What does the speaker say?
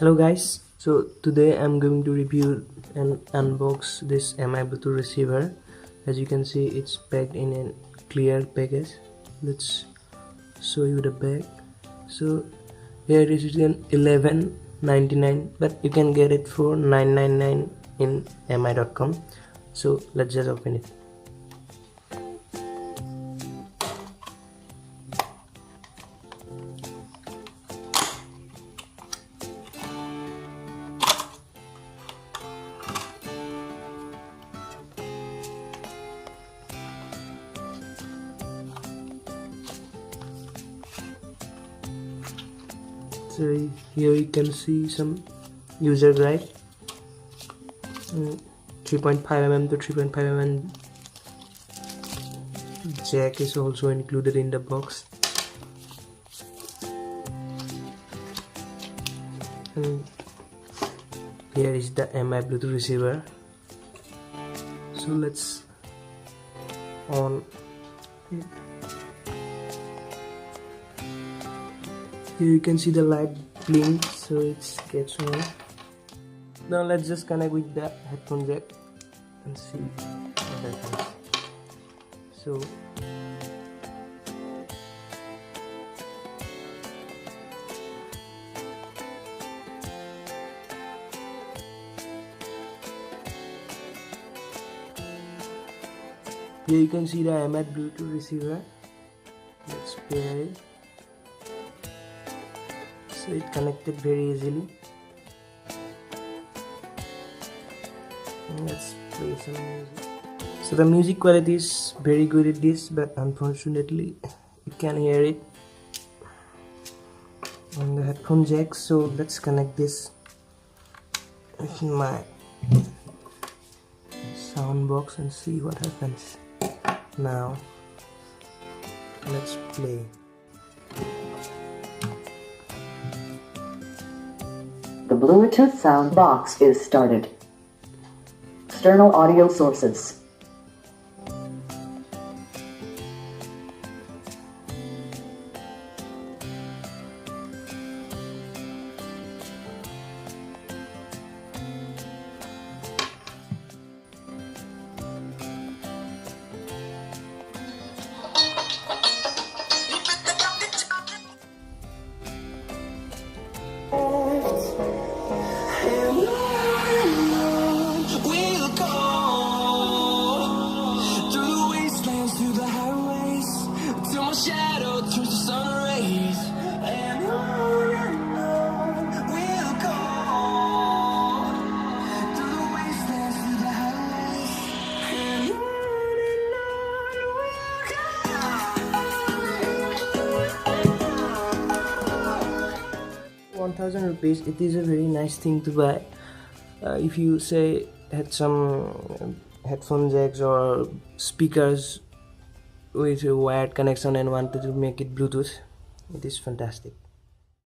Hello guys, so today I'm going to review and unbox this MI Bluetooth receiver. As you can see, it's packed in a clear package. Let's show you the back. So here it is in $11.99, but you can get it for $9.99 in mi.com. So let's just open it. So here you can see some user guide. 3.5mm to 3.5mm jack is also included in the box. And here is the MI Bluetooth receiver. So let's on it. Here you can see the light blink, so it gets on. Now let's just connect with the headphone jack and see what happens. So here you can see the MI Bluetooth receiver. Let's pair it. So it connected very easily. And let's play some music. So the music quality is very good at this, but unfortunately you can hear it on the headphone jack. So let's connect this with my sound box and see what happens. Now let's play. The Bluetooth sound box is started. External audio sources. Shadow turns to sun rays, and on we'll go through the wastelands, through the highways, and on 1000 rupees. It is a very nice thing to buy. If you say had some headphone jacks or speakers with a wired connection and wanted to make it Bluetooth, it is fantastic.